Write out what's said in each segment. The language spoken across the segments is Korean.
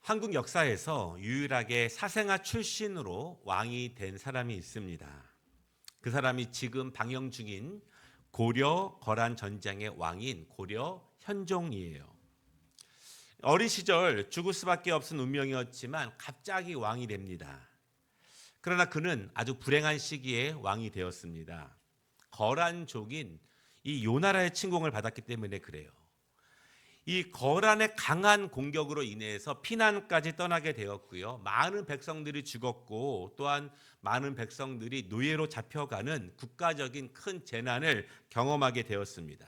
한국 역사에서 유일하게 사생아 출신으로 왕이 된 사람이 있습니다. 그 사람이 지금 방영 중인 고려 거란 전쟁의 왕인 고려 현종이에요. 어린 시절 죽을 수밖에 없은 운명이었지만 갑자기 왕이 됩니다. 그러나 그는 아주 불행한 시기에 왕이 되었습니다. 거란족인 이 요나라의 침공을 받았기 때문에 그래요. 이 거란의 강한 공격으로 인해서 피난까지 떠나게 되었고요. 많은 백성들이 죽었고 또한 많은 백성들이 노예로 잡혀가는 국가적인 큰 재난을 경험하게 되었습니다.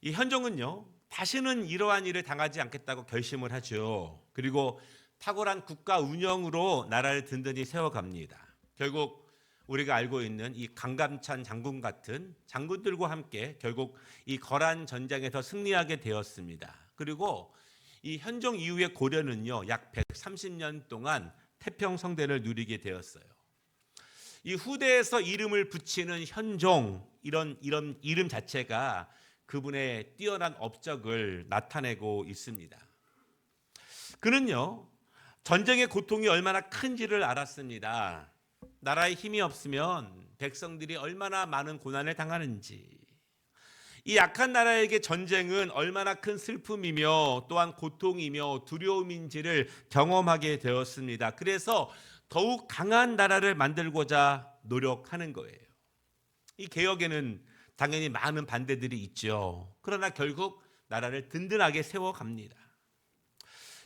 이 현종은요, 다시는 이러한 일을 당하지 않겠다고 결심을 하죠. 그리고 탁월한 국가 운영으로 나라를 든든히 세워갑니다. 결국 우리가 알고 있는 이 강감찬 장군 같은 장군들과 함께 결국 이 거란 전쟁에서 승리하게 되었습니다. 그리고 이 현종 이후에 고려는요, 약 130년 동안 태평성대를 누리게 되었어요. 이 후대에서 이름을 붙이는 현종, 이런 이름 자체가 그분의 뛰어난 업적을 나타내고 있습니다. 그는요, 전쟁의 고통이 얼마나 큰지를 알았습니다. 나라에 힘이 없으면 백성들이 얼마나 많은 고난을 당하는지, 이 약한 나라에게 전쟁은 얼마나 큰 슬픔이며 또한 고통이며 두려움인지를 경험하게 되었습니다. 그래서 더욱 강한 나라를 만들고자 노력하는 거예요. 이 개혁에는 당연히 많은 반대들이 있죠. 그러나 결국 나라를 든든하게 세워갑니다.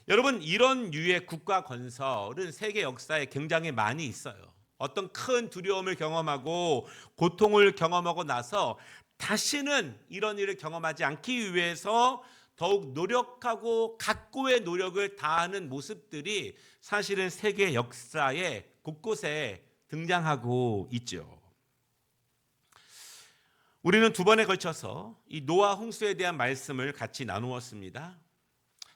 여러분, 이런 류의 국가 건설은 세계 역사에 굉장히 많이 있어요. 어떤 큰 두려움을 경험하고 고통을 경험하고 나서 다시는 이런 일을 경험하지 않기 위해서 더욱 노력하고 각고의 노력을 다하는 모습들이 사실은 세계 역사의 곳곳에 등장하고 있죠. 우리는 두 번에 걸쳐서 이 노아 홍수에 대한 말씀을 같이 나누었습니다.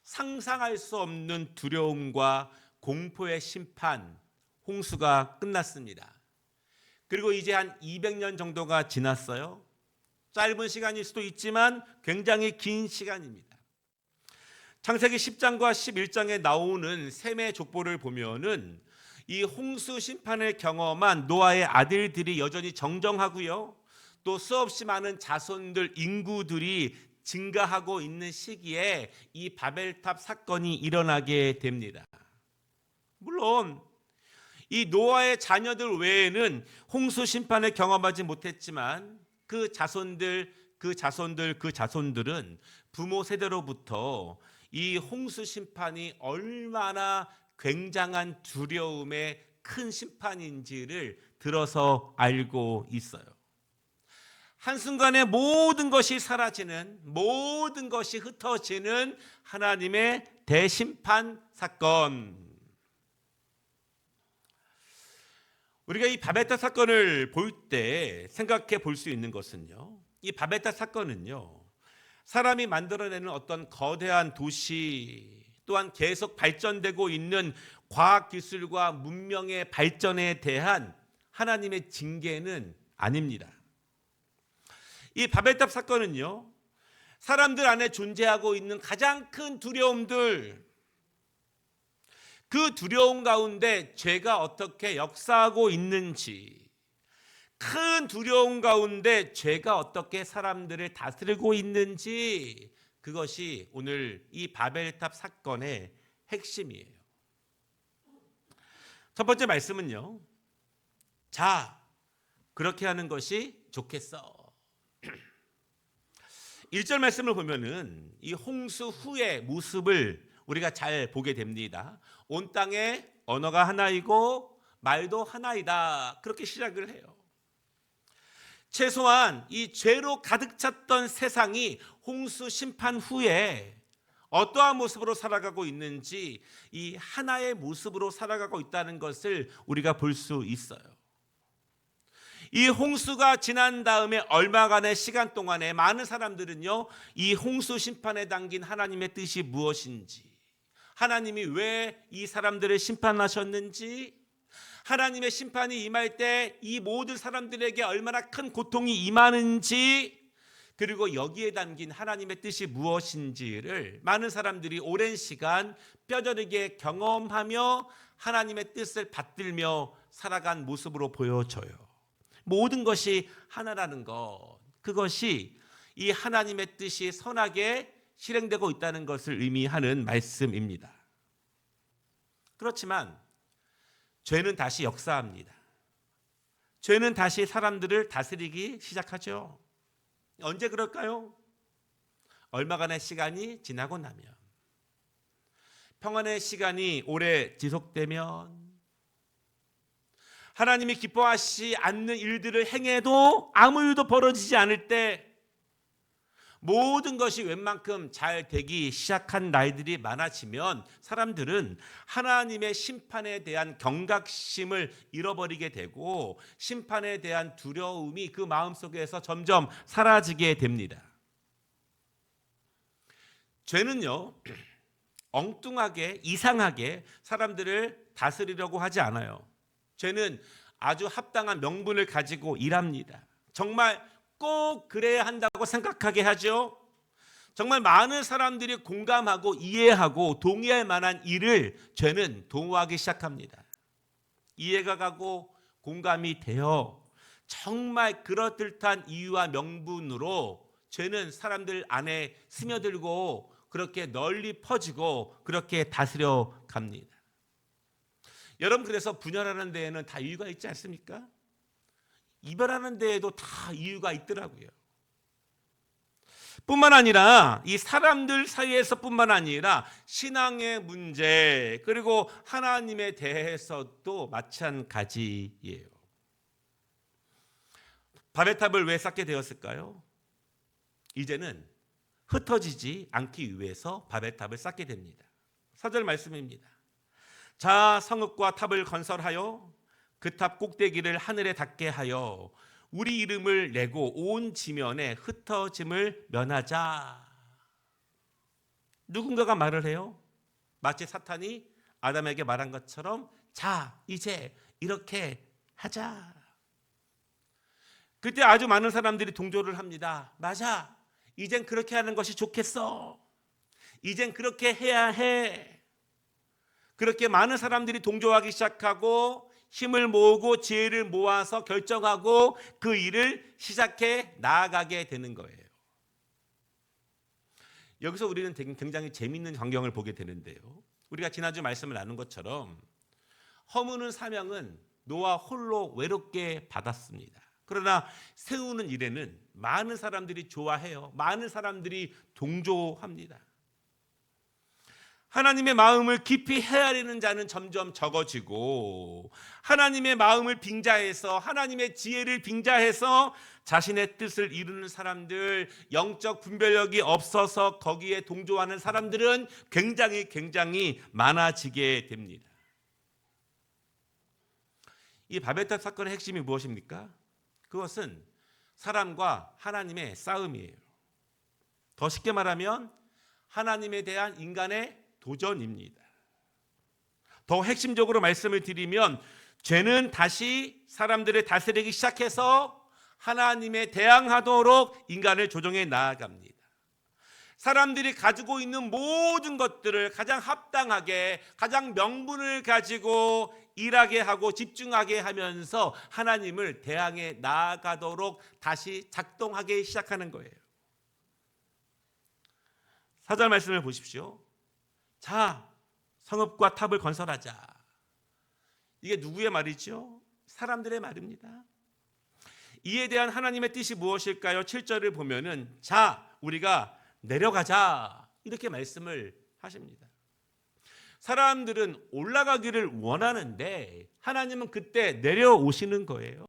상상할 수 없는 두려움과 공포의 심판, 홍수가 끝났습니다. 그리고 이제 한 200년 정도가 지났어요. 짧은 시간일 수도 있지만 굉장히 긴 시간입니다. 창세기 10장과 11장에 나오는 셈의 족보를 보면은 이 홍수 심판을 경험한 노아의 아들들이 여전히 정정하고요. 또 수없이 많은 자손들, 인구들이 증가하고 있는 시기에 이 바벨탑 사건이 일어나게 됩니다. 물론 이 노아의 자녀들 외에는 홍수 심판을 경험하지 못했지만 그 자손들은 부모 세대로부터 이 홍수 심판이 얼마나 굉장한 두려움의 큰 심판인지를 들어서 알고 있어요. 한순간에 모든 것이 사라지는, 모든 것이 흩어지는 하나님의 대심판 사건. 우리가 이 바벨탑 사건을 볼 때 생각해 볼 수 있는 것은요, 이 바벨탑 사건은요, 사람이 만들어내는 어떤 거대한 도시 또한 계속 발전되고 있는 과학기술과 문명의 발전에 대한 하나님의 징계는 아닙니다. 이 바벨탑 사건은요, 사람들 안에 존재하고 있는 가장 큰 두려움들, 그 두려움 가운데 죄가 어떻게 역사하고 있는지, 큰 두려움 가운데 죄가 어떻게 사람들을 다스리고 있는지, 그것이 오늘 이 바벨탑 사건의 핵심이에요. 첫 번째 말씀은요, 자, 그렇게 하는 것이 좋겠어. 1절 말씀을 보면은 이 홍수 후의 모습을 우리가 잘 보게 됩니다. 온 땅에 언어가 하나이고 말도 하나이다. 그렇게 시작을 해요. 최소한 이 죄로 가득 찼던 세상이 홍수 심판 후에 어떠한 모습으로 살아가고 있는지 이 하나의 모습으로 살아가고 있다는 것을 우리가 볼 수 있어요. 이 홍수가 지난 다음에 얼마간의 시간 동안에 많은 사람들은요, 이 홍수 심판에 담긴 하나님의 뜻이 무엇인지, 하나님이 왜 이 사람들을 심판하셨는지, 하나님의 심판이 임할 때 이 모든 사람들에게 얼마나 큰 고통이 임하는지, 그리고 여기에 담긴 하나님의 뜻이 무엇인지를 많은 사람들이 오랜 시간 뼈저리게 경험하며 하나님의 뜻을 받들며 살아간 모습으로 보여져요. 모든 것이 하나라는 것, 그것이 이 하나님의 뜻이 선하게 실행되고 있다는 것을 의미하는 말씀입니다. 그렇지만 죄는 다시 역사합니다. 죄는 다시 사람들을 다스리기 시작하죠. 언제 그럴까요? 얼마간의 시간이 지나고 나면, 평안의 시간이 오래 지속되면, 하나님이 기뻐하시지 않는 일들을 행해도 아무 일도 벌어지지 않을 때, 모든 것이 웬만큼 잘 되기 시작한 날들이 많아지면 사람들은 하나님의 심판에 대한 경각심을 잃어버리게 되고 심판에 대한 두려움이 그 마음속에서 점점 사라지게 됩니다. 죄는요, 엉뚱하게 이상하게 사람들을 다스리려고 하지 않아요. 죄는 아주 합당한 명분을 가지고 일합니다. 정말 꼭 그래야 한다고 생각하게 하죠. 정말 많은 사람들이 공감하고 이해하고 동의할 만한 일을 죄는 도모하기 시작합니다. 이해가 가고 공감이 되어 정말 그럴듯한 이유와 명분으로 죄는 사람들 안에 스며들고 그렇게 널리 퍼지고 그렇게 다스려 갑니다. 여러분, 그래서 분열하는 데에는 다 이유가 있지 않습니까? 이별하는 데에도 다 이유가 있더라고요. 뿐만 아니라 이 사람들 사이에서뿐만 아니라 신앙의 문제, 그리고 하나님에 대해서도 마찬가지예요. 바벨탑을 왜 쌓게 되었을까요? 이제는 흩어지지 않기 위해서 바벨탑을 쌓게 됩니다. 4절 말씀입니다. 자, 성읍과 탑을 건설하여 그 탑 꼭대기를 하늘에 닿게 하여 우리 이름을 내고 온 지면에 흩어짐을 면하자. 누군가가 말을 해요. 마치 사탄이 아담에게 말한 것처럼, 자, 이제 이렇게 하자. 그때 아주 많은 사람들이 동조를 합니다. 맞아, 이젠 그렇게 하는 것이 좋겠어. 이젠 그렇게 해야 해. 그렇게 많은 사람들이 동조하기 시작하고 힘을 모으고 지혜를 모아서 결정하고 그 일을 시작해 나아가게 되는 거예요. 여기서 우리는 굉장히 재미있는 광경을 보게 되는데요. 우리가 지난주 말씀을 나눈 것처럼 허무는 사명은 노아 홀로 외롭게 받았습니다. 그러나 세우는 일에는 많은 사람들이 좋아해요. 많은 사람들이 동조합니다. 하나님의 마음을 깊이 헤아리는 자는 점점 적어지고 하나님의 마음을 빙자해서 하나님의 지혜를 빙자해서 자신의 뜻을 이루는 사람들, 영적 분별력이 없어서 거기에 동조하는 사람들은 굉장히 많아지게 됩니다. 이 바벨탑 사건의 핵심이 무엇입니까? 그것은 사람과 하나님의 싸움이에요. 더 쉽게 말하면 하나님에 대한 인간의 도전입니다. 더 핵심적으로 말씀을 드리면 죄는 다시 사람들을 다스리기 시작해서 하나님에 대항하도록 인간을 조종해 나아갑니다. 사람들이 가지고 있는 모든 것들을 가장 합당하게, 가장 명분을 가지고 일하게 하고 집중하게 하면서 하나님을 대항해 나아가도록 다시 작동하기 시작하는 거예요. 4절 말씀을 보십시오. 자, 성읍과 탑을 건설하자. 이게 누구의 말이죠? 사람들의 말입니다. 이에 대한 하나님의 뜻이 무엇일까요? 7절을 보면은 자, 우리가 내려가자, 이렇게 말씀을 하십니다. 사람들은 올라가기를 원하는데 하나님은 그때 내려오시는 거예요.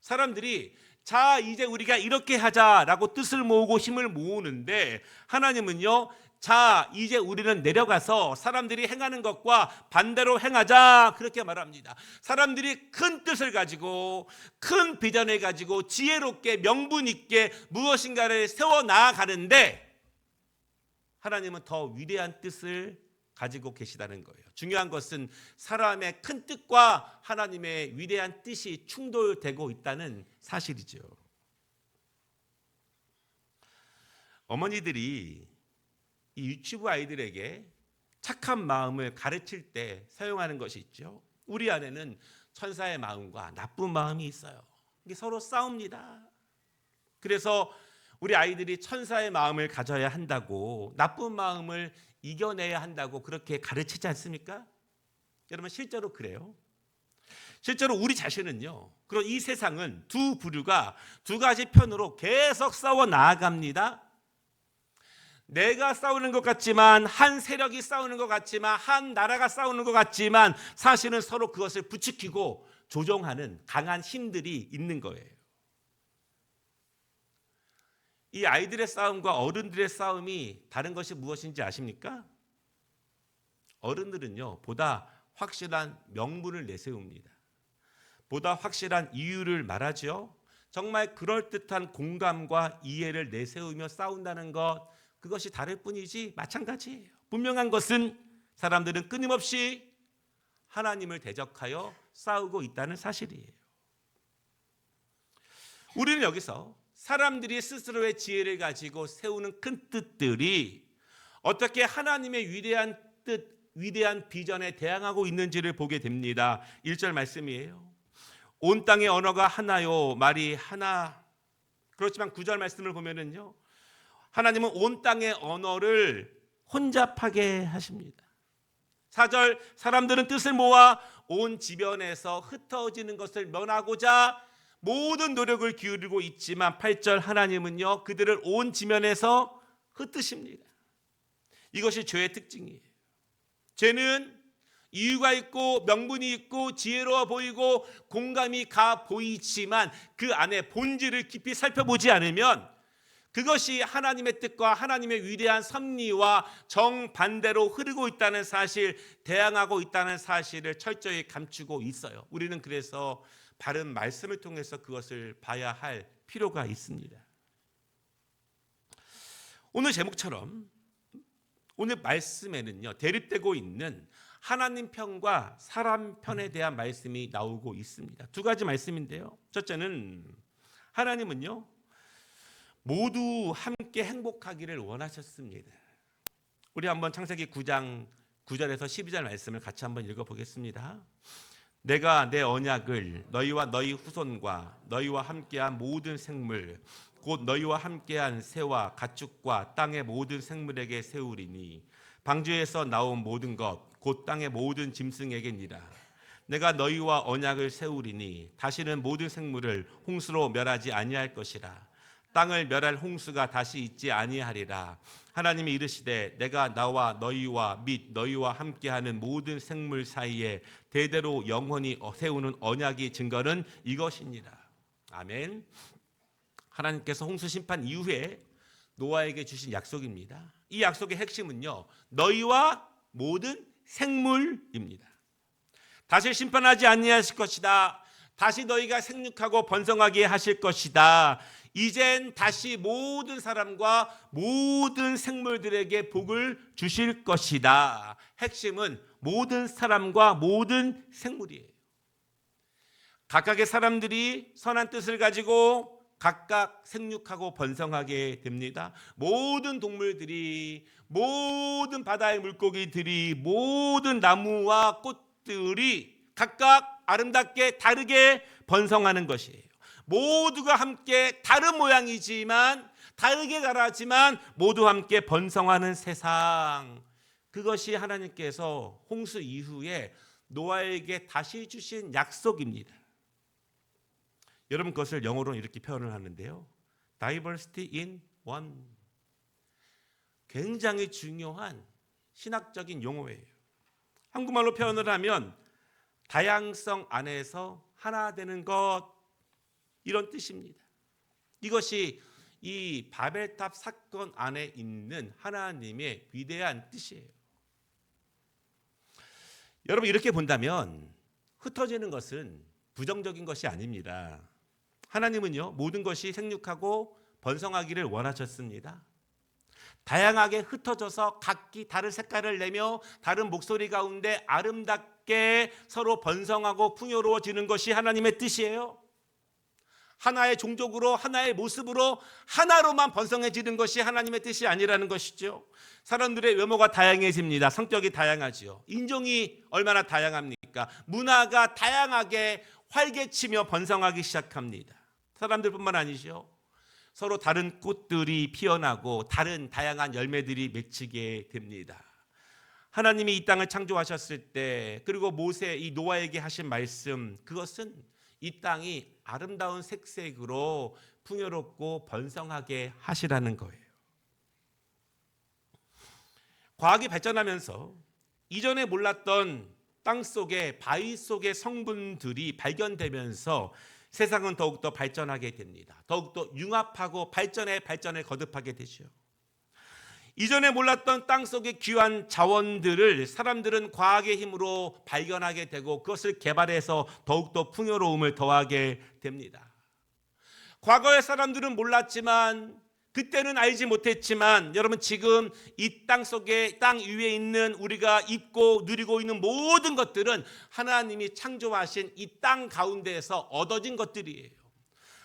사람들이 자, 이제 우리가 이렇게 하자라고 뜻을 모으고 힘을 모으는데 하나님은요, 자, 이제 우리는 내려가서 사람들이 행하는 것과 반대로 행하자, 그렇게 말합니다. 사람들이 큰 뜻을 가지고 큰 비전을 가지고 지혜롭게 명분 있게 무엇인가를 세워 나아가는데 하나님은 더 위대한 뜻을 가지고 계시다는 거예요. 중요한 것은 사람의 큰 뜻과 하나님의 위대한 뜻이 충돌되고 있다는 사실이죠. 어머니들이 이 유치부 아이들에게 착한 마음을 가르칠 때 사용하는 것이 있죠. 우리 안에는 천사의 마음과 나쁜 마음이 있어요. 이게 서로 싸웁니다. 그래서 우리 아이들이 천사의 마음을 가져야 한다고, 나쁜 마음을 이겨내야 한다고 그렇게 가르치지 않습니까? 여러분 실제로 그래요. 실제로 우리 자신은요, 그런 이 세상은 두 부류가 두 가지 편으로 계속 싸워 나아갑니다. 내가 싸우는 것 같지만, 한 세력이 싸우는 것 같지만, 한 나라가 싸우는 것 같지만 사실은 서로 그것을 부추기고 조종하는 강한 힘들이 있는 거예요. 이 아이들의 싸움과 어른들의 싸움이 다른 것이 무엇인지 아십니까? 어른들은요, 보다 확실한 명분을 내세웁니다. 보다 확실한 이유를 말하죠. 정말 그럴듯한 공감과 이해를 내세우며 싸운다는 것, 그것이 다를 뿐이지 마찬가지예요. 분명한 것은 사람들은 끊임없이 하나님을 대적하여 싸우고 있다는 사실이에요. 우리는 여기서 사람들이 스스로의 지혜를 가지고 세우는 큰 뜻들이 어떻게 하나님의 위대한 뜻, 위대한 비전에 대항하고 있는지를 보게 됩니다. 1절 말씀이에요. 온 땅의 언어가 하나요, 말이 하나. 그렇지만 9절 말씀을 보면은요, 하나님은 온 땅의 언어를 혼잡하게 하십니다. 4절, 사람들은 뜻을 모아 온 지변에서 흩어지는 것을 면하고자 모든 노력을 기울이고 있지만 8절, 하나님은요 그들을 온 지면에서 흩으십니다. 이것이 죄의 특징이에요. 죄는 이유가 있고 명분이 있고 지혜로워 보이고 공감이 가 보이지만 그 안에 본질을 깊이 살펴보지 않으면 그것이 하나님의 뜻과 하나님의 위대한 섭리와 정반대로 흐르고 있다는 사실, 대항하고 있다는 사실을 철저히 감추고 있어요. 우리는 그래서 바른 말씀을 통해서 그것을 봐야 할 필요가 있습니다. 오늘 제목처럼 오늘 말씀에는요, 대립되고 있는 하나님 편과 사람 편에 대한 말씀이 나오고 있습니다. 두 가지 말씀인데요. 첫째는 하나님은요, 모두 함께 행복하기를 원하셨습니다. 우리 한번 창세기 9장 9절에서 12절 말씀을 같이 한번 읽어보겠습니다. 내가 내 언약을 너희와 너희 후손과 너희와 함께한 모든 생물 곧 너희와 함께한 새와 가축과 땅의 모든 생물에게 세우리니 방주에서 나온 모든 것 곧 땅의 모든 짐승에게니라. 내가 너희와 언약을 세우리니 다시는 모든 생물을 홍수로 멸하지 아니할 것이라. 땅을 멸할 홍수가 다시 있지 아니하리라. 하나님이 이르시되 내가 나와 너희와 및 너희와 함께하는 모든 생물 사이에 대대로 영원히 세우는 언약의 증거는 이것이니라. 아멘. 하나님께서 홍수 심판 이후에 노아에게 주신 약속입니다. 이 약속의 핵심은요, 너희와 모든 생물입니다. 다시 심판하지 아니하실 것이다. 다시 너희가 생육하고 번성하게 하실 것이다. 이젠 다시 모든 사람과 모든 생물들에게 복을 주실 것이다. 핵심은 모든 사람과 모든 생물이에요. 각각의 사람들이 선한 뜻을 가지고 각각 생육하고 번성하게 됩니다. 모든 동물들이, 모든 바다의 물고기들이, 모든 나무와 꽃들이 각각 아름답게 다르게 번성하는 것이에요. 모두가 함께 다른 모양이지만, 다르게 자라지만 모두 함께 번성하는 세상, 그것이 하나님께서 홍수 이후에 노아에게 다시 주신 약속입니다. 여러분, 그것을 영어로는 이렇게 표현을 하는데요, Diversity in one. 굉장히 중요한 신학적인 용어예요. 한국말로 표현을 하면 다양성 안에서 하나 되는 것, 이런 뜻입니다. 이것이 이 바벨탑 사건 안에 있는 하나님의 위대한 뜻이에요. 여러분, 이렇게 본다면 흩어지는 것은 부정적인 것이 아닙니다. 하나님은요, 모든 것이 생육하고 번성하기를 원하셨습니다. 다양하게 흩어져서 각기 다른 색깔을 내며 다른 목소리 가운데 아름답게 서로 번성하고 풍요로워지는 것이 하나님의 뜻이에요. 하나의 종족으로 하나의 모습으로 하나로만 번성해지는 것이 하나님의 뜻이 아니라는 것이죠. 사람들의 외모가 다양해집니다. 성격이 다양하지요. 인종이 얼마나 다양합니까? 문화가 다양하게 활개치며 번성하기 시작합니다. 사람들뿐만 아니죠. 서로 다른 꽃들이 피어나고 다른 다양한 열매들이 맺히게 됩니다. 하나님이 이 땅을 창조하셨을 때, 그리고 모세 이 노아에게 하신 말씀, 그것은 이 땅이 아름다운 색색으로 풍요롭고 번성하게 하시라는 거예요. 과학이 발전하면서 이전에 몰랐던 땅 속에 바위 속의 성분들이 발견되면서 세상은 더욱더 발전하게 됩니다. 더욱더 융합하고 발전을 거듭하게 되죠. 이전에 몰랐던 땅 속의 귀한 자원들을 사람들은 과학의 힘으로 발견하게 되고 그것을 개발해서 더욱더 풍요로움을 더하게 됩니다. 과거의 사람들은 몰랐지만, 그때는 알지 못했지만, 여러분 지금 이 땅 속에, 땅 위에 있는 우리가 입고 누리고 있는 모든 것들은 하나님이 창조하신 이 땅 가운데에서 얻어진 것들이에요.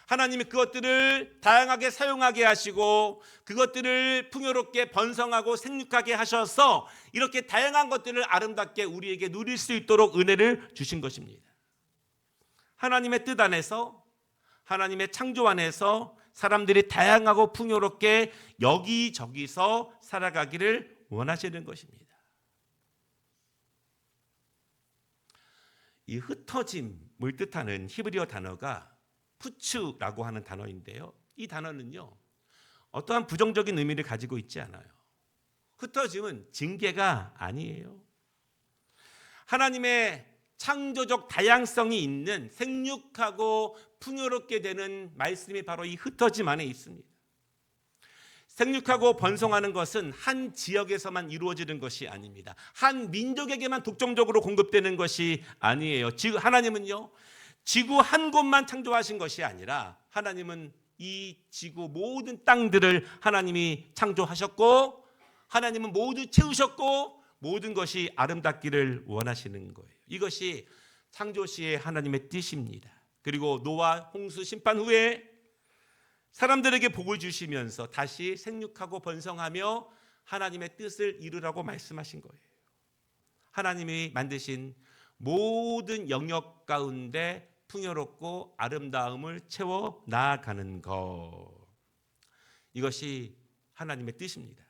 하나님이 그것들을 다양하게 사용하게 하시고 그것들을 풍요롭게 번성하고 생육하게 하셔서 이렇게 다양한 것들을 아름답게 우리에게 누릴 수 있도록 은혜를 주신 것입니다. 하나님의 뜻 안에서, 하나님의 창조 안에서 사람들이 다양하고 풍요롭게 여기저기서 살아가기를 원하시는 것입니다. 이 흩어짐을 뜻하는 히브리어 단어가 푸츠라고 하는 단어인데요, 이 단어는요 어떠한 부정적인 의미를 가지고 있지 않아요. 흩어짐은 징계가 아니에요. 하나님의 창조적 다양성이 있는 생육하고 풍요롭게 되는 말씀이 바로 이 흩어짐 안에 있습니다. 생육하고 번성하는 것은 한 지역에서만 이루어지는 것이 아닙니다. 한 민족에게만 독점적으로 공급되는 것이 아니에요. 하나님은요 지구 한 곳만 창조하신 것이 아니라 하나님은 이 지구 모든 땅들을 하나님이 창조하셨고 하나님은 모두 채우셨고 모든 것이 아름답기를 원하시는 거예요. 이것이 창조시의 하나님의 뜻입니다. 그리고 노아 홍수 심판 후에 사람들에게 복을 주시면서 다시 생육하고 번성하며 하나님의 뜻을 이루라고 말씀하신 거예요. 하나님이 만드신 모든 영역 가운데 풍요롭고 아름다움을 채워 나아가는 것, 이것이 하나님의 뜻입니다.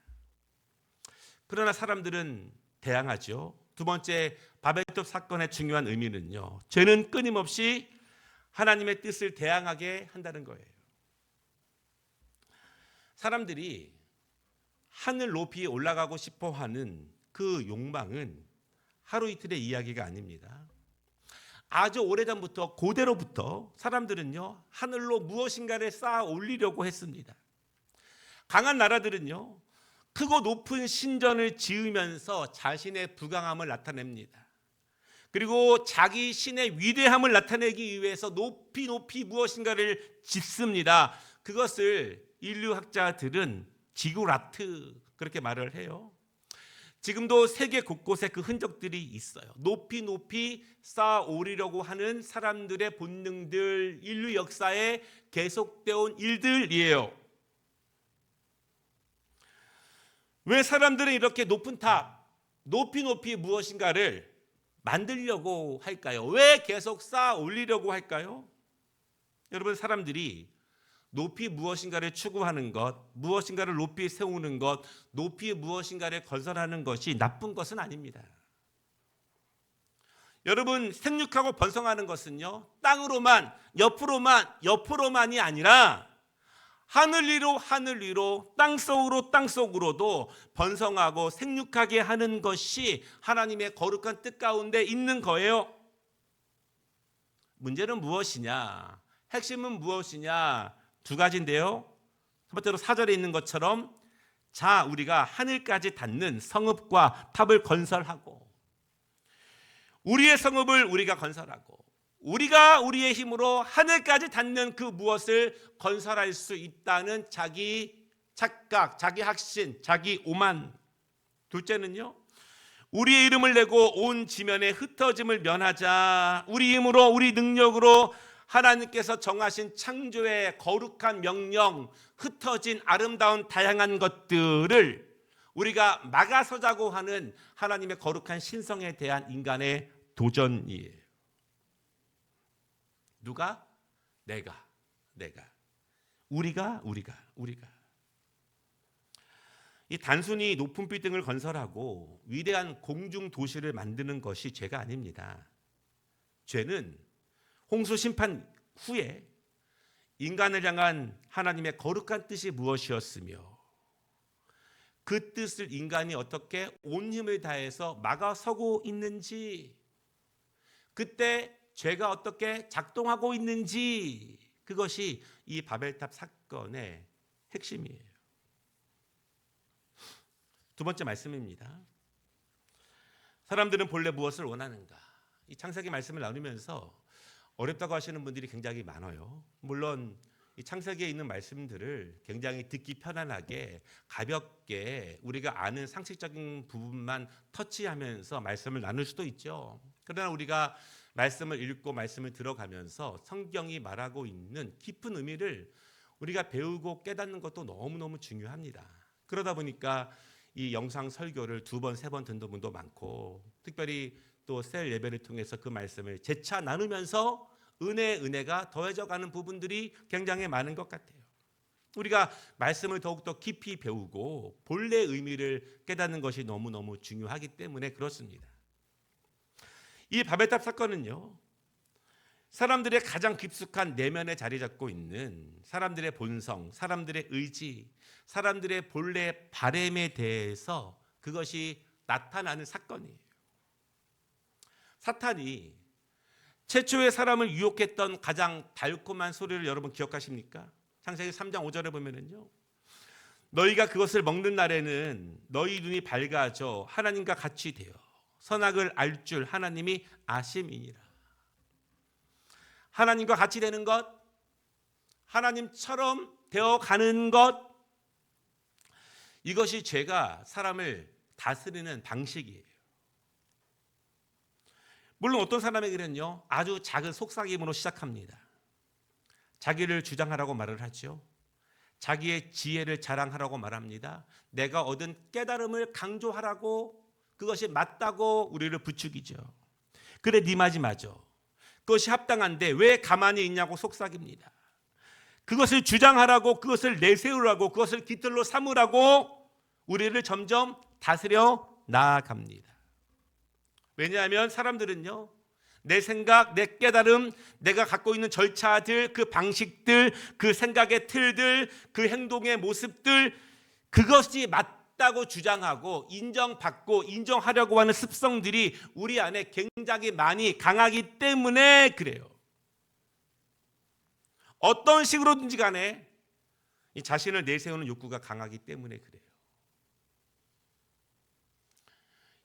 그러나 사람들은 다양하죠. 두 번째, 바벨탑 사건의 중요한 의미는요, 죄는 끊임없이 하나님의 뜻을 다양하게 한다는 거예요. 사람들이 하늘 높이 올라가고 싶어 하는 그 욕망은 하루 이틀의 이야기가 아닙니다. 아주 오래전부터, 고대로부터 사람들은요 하늘로 무엇인가를 쌓아 올리려고 했습니다. 강한 나라들은요 크고 높은 신전을 지으면서 자신의 부강함을 나타냅니다. 그리고 자기 신의 위대함을 나타내기 위해서 높이 무엇인가를 짓습니다. 그것을 인류학자들은 지구라트, 그렇게 말을 해요. 지금도 세계 곳곳에 그 흔적들이 있어요. 높이 쌓아 오르려고 하는 사람들의 본능들, 인류 역사에 계속되어 온 일들이에요. 왜 사람들은 이렇게 높은 탑, 높이 무엇인가를 만들려고 할까요? 왜 계속 쌓아 올리려고 할까요? 여러분, 사람들이 높이 무엇인가를 추구하는 것, 무엇인가를 높이 세우는 것, 높이 무엇인가를 건설하는 것이 나쁜 것은 아닙니다. 여러분, 생육하고 번성하는 것은요 땅으로만, 옆으로만이 아니라 하늘 위로 땅속으로도 번성하고 생육하게 하는 것이 하나님의 거룩한 뜻 가운데 있는 거예요. 문제는 무엇이냐? 핵심은 무엇이냐? 두 가지인데요. 첫 번째로 4절에 있는 것처럼, 자, 우리가 하늘까지 닿는 성읍과 탑을 건설하고, 우리의 성읍을 우리가 건설하고, 우리가 우리의 힘으로 하늘까지 닿는 그 무엇을 건설할 수 있다는 자기 착각, 자기 확신, 자기 오만. 둘째는요, 우리의 이름을 내고 온 지면에 흩어짐을 면하자. 우리 힘으로, 우리 능력으로 하나님께서 정하신 창조의 거룩한 명령, 흩어진 아름다운 다양한 것들을 우리가 막아서자고 하는 하나님의 거룩한 신성에 대한 인간의 도전이에요. 누가? 내가. 우리가. 이 단순히 높은 빌딩을 건설하고 위대한 공중 도시를 만드는 것이 죄가 아닙니다. 죄는 홍수 심판 후에 인간을 향한 하나님의 거룩한 뜻이 무엇이었으며 그 뜻을 인간이 어떻게 온 힘을 다해서 막아서고 있는지, 그때 죄가 어떻게 작동하고 있는지, 그것이 이 바벨탑 사건의 핵심이에요. 두 번째 말씀입니다. 사람들은 본래 무엇을 원하는가? 이 창세기 말씀을 나누면서 어렵다고 하시는 분들이 굉장히 많아요. 물론 이 창세기에 있는 말씀들을 굉장히 듣기 편안하게 가볍게 우리가 아는 상식적인 부분만 터치하면서 말씀을 나눌 수도 있죠. 그러나 우리가 말씀을 읽고 말씀을 들어가면서 성경이 말하고 있는 깊은 의미를 우리가 배우고 깨닫는 것도 너무너무 중요합니다. 그러다 보니까 이 영상 설교를 2번, 3번 듣는 분도 많고, 특별히 또 셀 예배를 통해서 그 말씀을 재차 나누면서 은혜가 더해져 가는 부분들이 굉장히 많은 것 같아요. 우리가 말씀을 더욱더 깊이 배우고 본래 의미를 깨닫는 것이 너무너무 중요하기 때문에 그렇습니다. 이 바벨탑 사건은요, 사람들의 가장 깊숙한 내면에 자리 잡고 있는 사람들의 본성, 사람들의 의지, 사람들의 본래 바램에 대해서 그것이 나타나는 사건이에요. 사탄이 최초의 사람을 유혹했던 가장 달콤한 소리를 여러분 기억하십니까? 창세기 3장 5절에 보면은요, 너희가 그것을 먹는 날에는 너희 눈이 밝아져 하나님과 같이 되어 선악을 알 줄 하나님이 아심이니라. 하나님과 같이 되는 것, 하나님처럼 되어가는 것, 이것이 죄가 사람을 다스리는 방식이에요. 물론 어떤 사람에게는요, 아주 작은 속삭임으로 시작합니다. 자기를 주장하라고 말을 하죠. 자기의 지혜를 자랑하라고 말합니다. 내가 얻은 깨달음을 강조하라고, 그것이 맞다고 우리를 부추기죠. 그래, 네 말이 맞아. 그것이 합당한데 왜 가만히 있냐고 속삭입니다. 그것을 주장하라고, 그것을 내세우라고, 그것을 깃들로 삼으라고 우리를 점점 다스려 나아갑니다. 왜냐하면 사람들은요, 내 생각, 내 깨달음, 내가 갖고 있는 절차들, 그 방식들, 그 생각의 틀들, 그 행동의 모습들, 그것이 맞다고 주장하고 인정받고 인정하려고 하는 습성들이 우리 안에 굉장히 많이 강하기 때문에 그래요. 어떤 식으로든지 간에 이 자신을 내세우는 욕구가 강하기 때문에 그래요.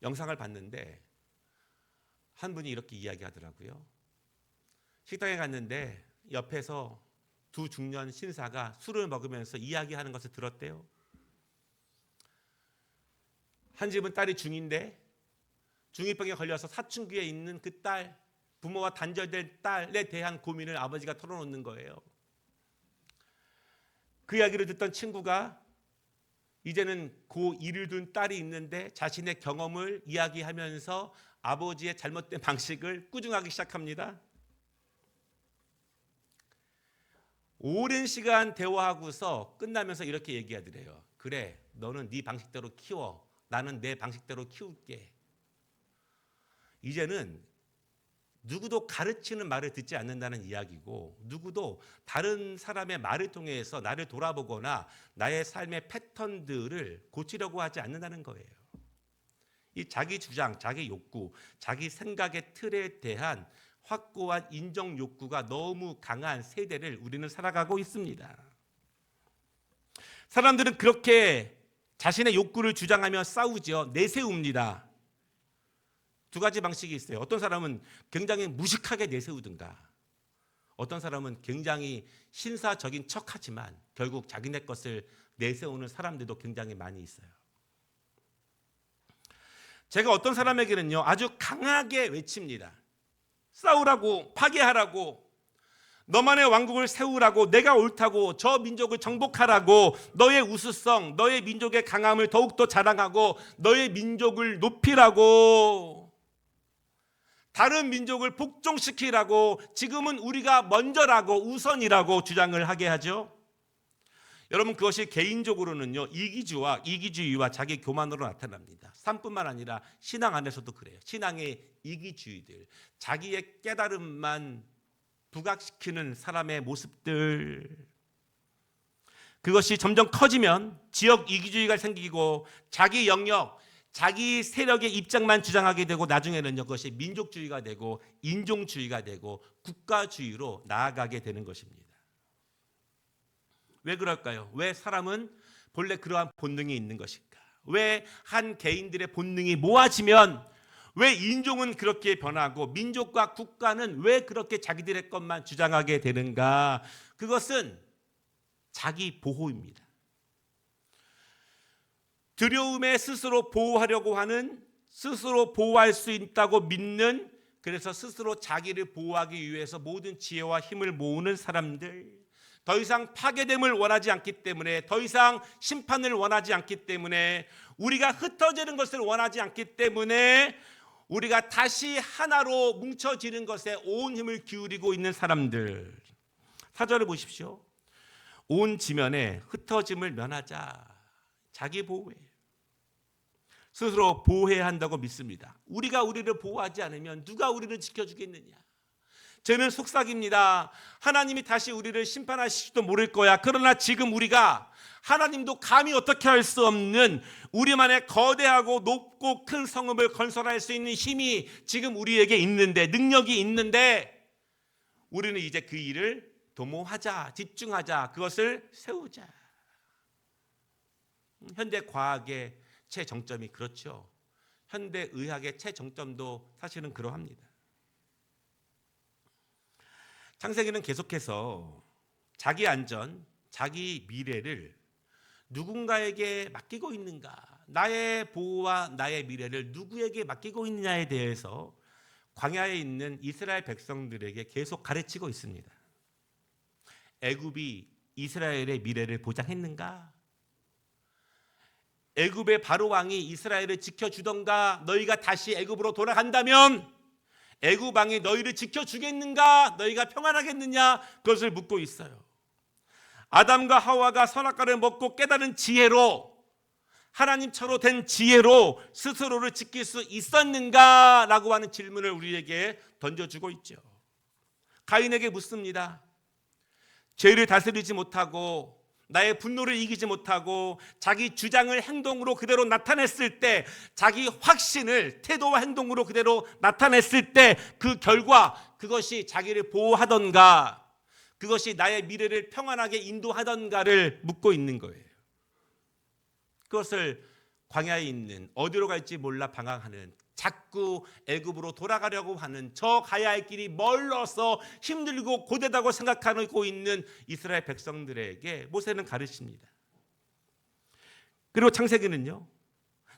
영상을 봤는데 한 분이 이렇게 이야기하더라고요. 식당에 갔는데 옆에서 두 중년 신사가 술을 먹으면서 이야기하는 것을 들었대요. 한 집은 딸이 중인데 중이병에 걸려서 사춘기에 있는 그 딸, 부모와 단절된 딸에 대한 고민을 아버지가 털어놓는 거예요. 그 이야기를 듣던 친구가 이제는 고2를 둔 딸이 있는데 자신의 경험을 이야기하면서 아버지의 잘못된 방식을 꾸중하기 시작합니다. 오랜 시간 대화하고서 끝나면서 이렇게 얘기하더래요. 그래, 너는 네 방식대로 키워. 나는 내 방식대로 키울게. 이제는 누구도 가르치는 말을 듣지 않는다는 이야기고, 누구도 다른 사람의 말을 통해서 나를 돌아보거나 나의 삶의 패턴들을 고치려고 하지 않는다는 거예요. 이 자기 주장, 자기 욕구, 자기 생각의 틀에 대한 확고한 인정 욕구가 너무 강한 세대를 우리는 살아가고 있습니다. 사람들은 그렇게 자신의 욕구를 주장하며 싸우죠. 내세웁니다. 두 가지 방식이 있어요. 어떤 사람은 굉장히 무식하게 내세우든가, 어떤 사람은 굉장히 신사적인 척하지만 결국 자기네 것을 내세우는 사람들도 굉장히 많이 있어요. 제가 어떤 사람에게는요, 아주 강하게 외칩니다. 싸우라고, 파괴하라고. 너만의 왕국을 세우라고, 내가 옳다고, 저 민족을 정복하라고, 너의 우수성, 너의 민족의 강함을 더욱더 자랑하고 너의 민족을 높이라고, 다른 민족을 복종시키라고, 지금은 우리가 먼저라고, 우선이라고 주장을 하게 하죠. 여러분, 그것이 개인적으로는요, 이기주의와 자기 교만으로 나타납니다. 삶뿐만 아니라 신앙 안에서도 그래요. 신앙의 이기주의들, 자기의 깨달음만 부각시키는 사람의 모습들, 그것이 점점 커지면 지역 이기주의가 생기고 자기 영역, 자기 세력의 입장만 주장하게 되고, 나중에는요, 그것이 민족주의가 되고 인종주의가 되고 국가주의로 나아가게 되는 것입니다. 왜 그럴까요? 왜 사람은 본래 그러한 본능이 있는 것일까? 왜 한 개인들의 본능이 모아지면 왜 인종은 그렇게 변하고 민족과 국가는 왜 그렇게 자기들의 것만 주장하게 되는가? 그것은 자기 보호입니다. 두려움에 스스로 보호하려고 하는, 스스로 보호할 수 있다고 믿는, 그래서 스스로 자기를 보호하기 위해서 모든 지혜와 힘을 모으는 사람들, 더 이상 파괴됨을 원하지 않기 때문에, 더 이상 심판을 원하지 않기 때문에, 우리가 흩어지는 것을 원하지 않기 때문에 우리가 다시 하나로 뭉쳐지는 것에 온 힘을 기울이고 있는 사람들. 4절을 보십시오. 온 지면에 흩어짐을 면하자. 자기 보호예요. 스스로 보호해야 한다고 믿습니다. 우리가 우리를 보호하지 않으면 누가 우리를 지켜주겠느냐. 저는 속삭입니다. 하나님이 다시 우리를 심판하실지도 모를 거야. 그러나 지금 우리가 하나님도 감히 어떻게 할 수 없는 우리만의 거대하고 높고 큰 성읍을 건설할 수 있는 힘이 지금 우리에게 있는데, 능력이 있는데, 우리는 이제 그 일을 도모하자, 집중하자, 그것을 세우자. 현대 과학의 최정점이 그렇죠. 현대 의학의 최정점도 사실은 그러합니다. 창세기는 계속해서 자기 안전, 자기 미래를 누군가에게 맡기고 있는가, 나의 보호와 나의 미래를 누구에게 맡기고 있느냐에 대해서 광야에 있는 이스라엘 백성들에게 계속 가르치고 있습니다. 애굽이 이스라엘의 미래를 보장했는가? 애굽의 바로 왕이 이스라엘을 지켜주던가? 너희가 다시 애굽으로 돌아간다면 애굽 왕이 너희를 지켜주겠는가? 너희가 평안하겠느냐? 그것을 묻고 있어요. 아담과 하와가 선악과를 먹고 깨달은 지혜로, 하나님처럼 된 지혜로 스스로를 지킬 수 있었는가? 라고 하는 질문을 우리에게 던져주고 있죠. 가인에게 묻습니다. 죄를 다스리지 못하고 나의 분노를 이기지 못하고 자기 주장을 행동으로 그대로 나타냈을 때, 자기 확신을 태도와 행동으로 그대로 나타냈을 때 그 결과, 그것이 자기를 보호하던가, 그것이 나의 미래를 평안하게 인도하던가를 묻고 있는 거예요. 그것을 광야에 있는, 어디로 갈지 몰라 방황하는, 자꾸 애굽으로 돌아가려고 하는, 저 가야 할 길이 멀어서 힘들고 고되다고 생각하고 있는 이스라엘 백성들에게 모세는 가르칩니다. 그리고 창세기는요,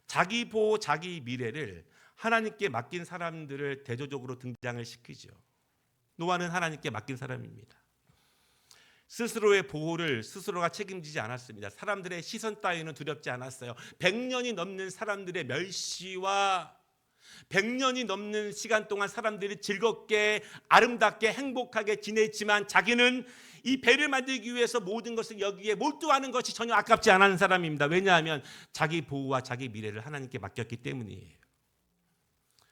자기 보호, 자기 미래를 하나님께 맡긴 사람들을 대조적으로 등장을 시키죠. 노아는 하나님께 맡긴 사람입니다. 스스로의 보호를 스스로가 책임지지 않았습니다. 사람들의 시선 따위는 두렵지 않았어요. 100년이 넘는 사람들의 멸시와 100년이 넘는 시간 동안 사람들이 즐겁게 아름답게 행복하게 지냈지만, 자기는 이 배를 만들기 위해서 모든 것을 여기에 몰두하는 것이 전혀 아깝지 않은 사람입니다. 왜냐하면 자기 보호와 자기 미래를 하나님께 맡겼기 때문이에요.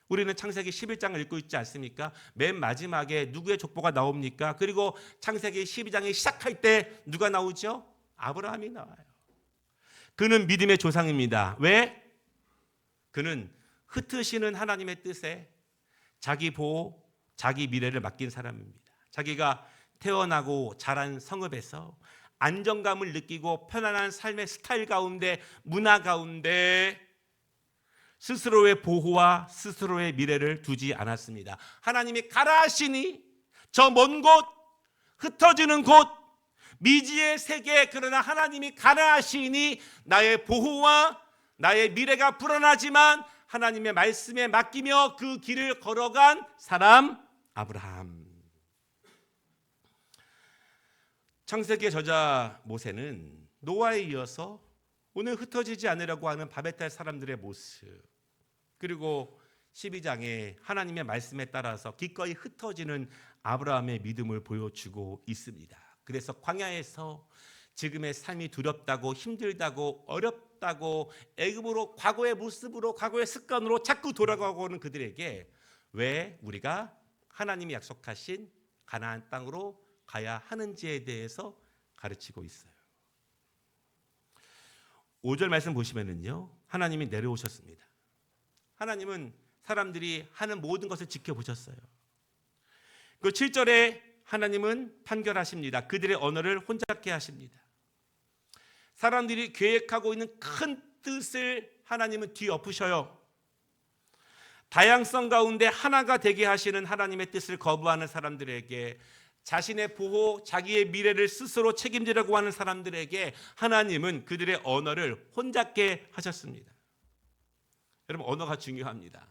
우리는 창세기 11장을 읽고 있지 않습니까? 맨 마지막에 누구의 족보가 나옵니까? 그리고 창세기 12장이 시작할 때 누가 나오죠? 아브라함이 나와요. 그는 믿음의 조상입니다. 왜? 그는 흩으시는 하나님의 뜻에 자기 보호, 자기 미래를 맡긴 사람입니다. 자기가 태어나고 자란 성읍에서 안정감을 느끼고 편안한 삶의 스타일 가운데, 문화 가운데 스스로의 보호와 스스로의 미래를 두지 않았습니다. 하나님이 가라 하시니 저 먼 곳, 흩어지는 곳, 미지의 세계, 그러나 하나님이 가라 하시니 나의 보호와 나의 미래가 불안하지만 하나님의 말씀에 맡기며 그 길을 걸어간 사람 아브라함. 창세기의 저자 모세는 노아에 이어서 오늘 흩어지지 않으려고 하는 바베탈 사람들의 모습, 그리고 12장에 하나님의 말씀에 따라서 기꺼이 흩어지는 아브라함의 믿음을 보여주고 있습니다. 그래서 광야에서 지금의 삶이 두렵다고 힘들다고 어렵다고 애굽으로 과거의 모습으로 과거의 습관으로 자꾸 돌아가고 오는 그들에게 왜 우리가 하나님이 약속하신 가나안 땅으로 가야 하는지에 대해서 가르치고 있어요. 5절 말씀 보시면은요, 하나님이 내려오셨습니다. 하나님은 사람들이 하는 모든 것을 지켜보셨어요. 그 7절에 하나님은 판결하십니다. 그들의 언어를 혼잡게 하십니다. 사람들이 계획하고 있는 큰 뜻을 하나님은 뒤엎으셔요. 다양성 가운데 하나가 되게 하시는 하나님의 뜻을 거부하는 사람들에게, 자신의 보호, 자기의 미래를 스스로 책임지려고 하는 사람들에게 하나님은 그들의 언어를 혼잡게 하셨습니다. 여러분, 언어가 중요합니다.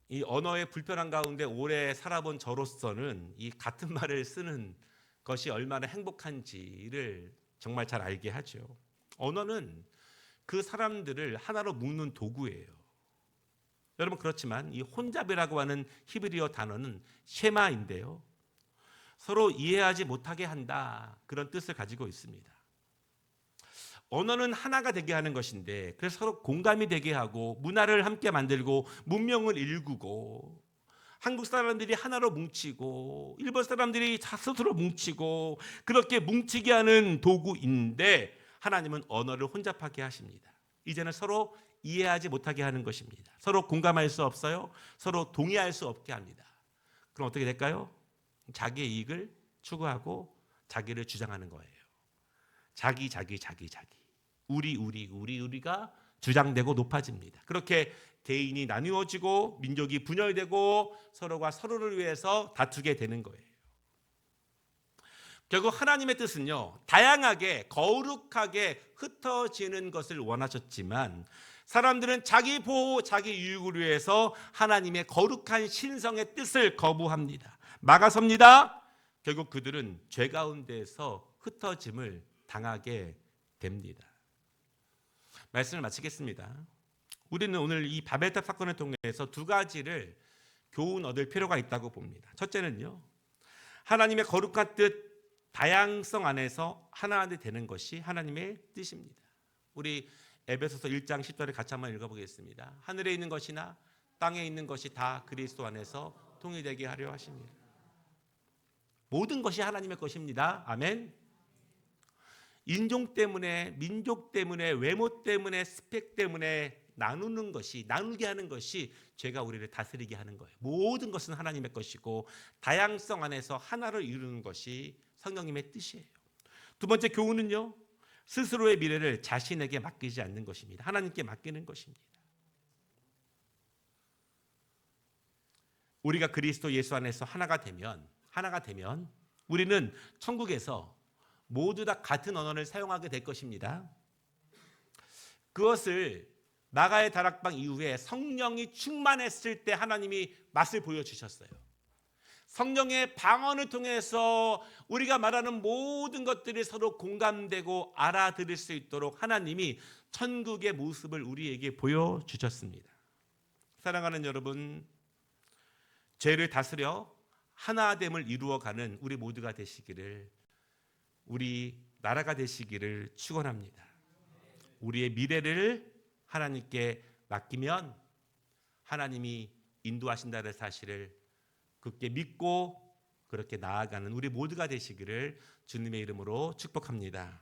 이 언어의 불편한 가운데 오래 살아본 저로서는 이 같은 말을 쓰는 것이 얼마나 행복한지를 정말 잘 알게 하죠. 언어는 그 사람들을 하나로 묶는 도구예요. 여러분, 그렇지만 이 혼잡이라고 하는 히브리어 단어는 쉐마인데요, 서로 이해하지 못하게 한다, 그런 뜻을 가지고 있습니다. 언어는 하나가 되게 하는 것인데, 그래서 서로 공감이 되게 하고 문화를 함께 만들고 문명을 일구고, 한국 사람들이 하나로 뭉치고 일본 사람들이 스스로 뭉치고 그렇게 뭉치게 하는 도구인데, 하나님은 언어를 혼잡하게 하십니다. 이제는 서로 이해하지 못하게 하는 것입니다. 서로 공감할 수 없어요. 서로 동의할 수 없게 합니다. 그럼 어떻게 될까요? 자기의 이익을 추구하고 자기를 주장하는 거예요. 자기 우리가 주장되고 높아집니다. 그렇게 개인이 나누어지고 민족이 분열되고 서로가 서로를 위해서 다투게 되는 거예요. 결국 하나님의 뜻은요, 다양하게 거룩하게 흩어지는 것을 원하셨지만 사람들은 자기 보호, 자기 유익을 위해서 하나님의 거룩한 신성의 뜻을 거부합니다. 막아섭니다. 결국 그들은 죄 가운데에서 흩어짐을 당하게 됩니다. 말씀을 마치겠습니다. 우리는 오늘 이 바벨탑 사건을 통해서 두 가지를 교훈 얻을 필요가 있다고 봅니다. 첫째는요, 하나님의 거룩한 뜻, 다양성 안에서 하나 되는 것이 하나님의 뜻입니다. 우리 에베소서 1장 10절을 같이 한번 읽어보겠습니다. 하늘에 있는 것이나 땅에 있는 것이 다 그리스도 안에서 통일되게 하려 하십니다. 모든 것이 하나님의 것입니다. 아멘. 인종 때문에, 민족 때문에, 외모 때문에, 스펙 때문에 나누게 하는 것이 죄가 우리를 다스리게 하는 거예요. 모든 것은 하나님의 것이고 다양성 안에서 하나를 이루는 것이 성령님의 뜻이에요. 두 번째 교훈은요, 스스로의 미래를 자신에게 맡기지 않는 것입니다. 하나님께 맡기는 것입니다. 우리가 그리스도 예수 안에서 하나가 되면 우리는 천국에서 모두 다 같은 언어를 사용하게 될 것입니다. 그것을 나가의 다락방 이후에 성령이 충만했을 때 하나님이 맛을 보여주셨어요. 성령의 방언을 통해서 우리가 말하는 모든 것들이 서로 공감되고 알아들을 수 있도록 하나님이 천국의 모습을 우리에게 보여주셨습니다. 사랑하는 여러분, 죄를 다스려 하나됨을 이루어가는 우리 모두가 되시기를, 우리 나라가 되시기를 축원합니다. 우리의 미래를 하나님께 맡기면 하나님이 인도하신다는 사실을 굳게 믿고 그렇게 나아가는 우리 모두가 되시기를 주님의 이름으로 축복합니다.